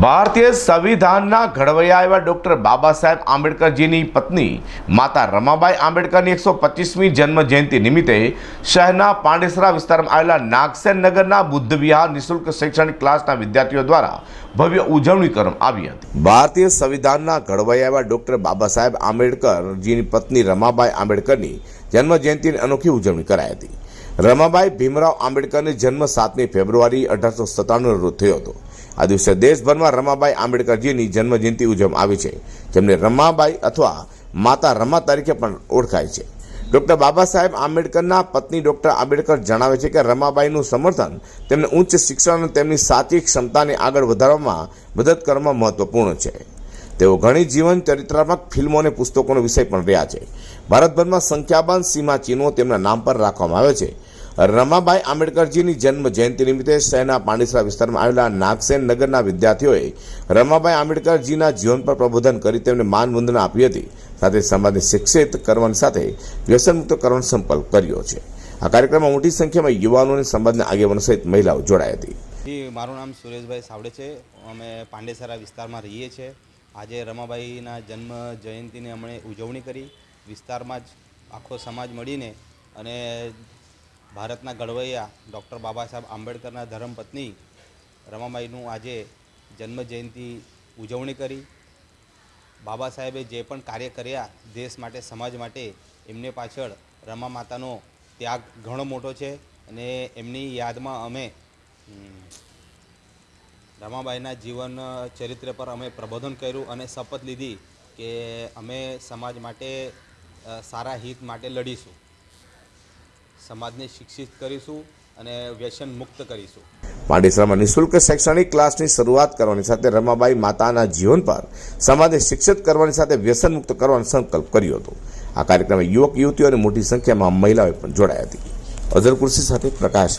ભારતીય સંવિધાનના ઘડવૈયા એવા ડૉક્ટર બાબા સાહેબ આંબેડકરજીની પત્ની માતા રમાબાઈ આંબેડકરની 125મી જન્મ જયંતિ નિમિત્તે શહેરના પાંડેસરા વિસ્તારમાં આવેલા નાગસેન નગરના બુદ્ધ વિહાર નિઃશુલ્ક શૈક્ષણિક ક્લાસના વિદ્યાર્થીઓ દ્વારા ભવ્ય ઉજવણી કરવામાં આવી હતી। ભારતીય સંવિધાનના ઘડવૈયા એવા ડૉક્ટર બાબા સાહેબ આંબેડકરજીની પત્ની રમાબાઈ આંબેડકરની જન્મ જયંતિની અનોખી ઉજવણી કરાઈ હતી। રમાબાઈ ભીમરાવ આંબેડકરનો જન્મ 7મી ફેબ્રુઆરી 1897 રોજ થયો હતો। આ દિવસે દેશભરમાં રમાબાઈ આંબેડકરજીની જન્મજયંતિ ઉજવવામાં આવી છે, જેમને રમાબાઈ અથવા માતા રમા તરીકે પણ ઓળખાય છે। ડૉક્ટર બાબા સાહેબ આંબેડકરના પત્ની ડૉક્ટર આંબેડકર જણાવે છે કે રમાબાઈનું સમર્થન તેમને ઉચ્ચ શિક્ષણ અને તેમની સાચી ક્ષમતાને આગળ વધારવામાં મદદ કરવામાં મહત્વપૂર્ણ છે। તેઓ ઘણી જીવન ચરિત્રાત્મક ફિલ્મો અને પુસ્તકોનો વિષય પણ રહ્યા છે। ભારતભરમાં સંખ્યાબંધ સીમાચિહ્નો તેમના નામ પર રાખવામાં આવે છે। રમાબાઈ આંબેડકરજીની જન્મ જયંતિ નિમિત્તે શહેરના પાંડેસરા વિસ્તારમાં આવેલા નાગસેન નગરના વિદ્યાર્થીઓએ રમાબાઈ આંબેડકરજીના જીવન પર પ્રબોધન કરી તેમને માનવંદના આપી હતી। સાથે સમાજને શિક્ષિત કરવાની સાથે વ્યસનમુક્ત કરવાનો સંકલ્પ કર્યો છે। આ કાર્યક્રમમાં મોટી સંખ્યામાં યુવાનો અને સમાજના આગેવાનો સહિત મહિલાઓ જોડાઈ હતી। મારું નામ સુરેશભાઈ સાવડે છે। અમે પાંડેસરા વિસ્તારમાં રહીએ છીએ। આજે રમાબાઈના જન્મ જયંતિની અમે ઉજવણી કરી। વિસ્તારમાં જ આખો સમાજ મળીને અને ભારતના ઘડવૈયા ડૉક્ટર બાબા સાહેબ આંબેડકરના ધર્મપત્ની રમાબાઈનું આજે જન્મ જયંતિ ઉજવણી કરી। બાબા સાહેબે જે પણ કાર્ય કર્યા દેશ માટે, સમાજ માટે, એમને પાછળ રમા માતાનો ત્યાગ ઘણો મોટો છે અને એમની યાદમાં અમે રમાબાઈના જીવન ચરિત્ર પર અમે પ્રબોધન કર્યું અને શપથ લીધી કે અમે સમાજ માટે સારા હિત માટે લડીશું, સમાજને શિક્ષિત કરીશું અને વ્યસન મુક્ત કરીશું। પાંડેસરામાં નિઃશુલ્ક શૈક્ષણિક ક્લાસની શરૂઆત કરવાની સાથે રમાબાઈ માતાના જીવન પર સમાજને શિક્ષિત કરવાની સાથે વ્યસન મુક્ત કરવાનો સંકલ્પ કર્યો હતો। આ કાર્યક્રમમાં યુવક યુવતીઓ અને મોટી સંખ્યામાં મહિલાઓએ પણ જોડાઈ હતી। અઝર કુર્સી સાથે પ્રકાશ।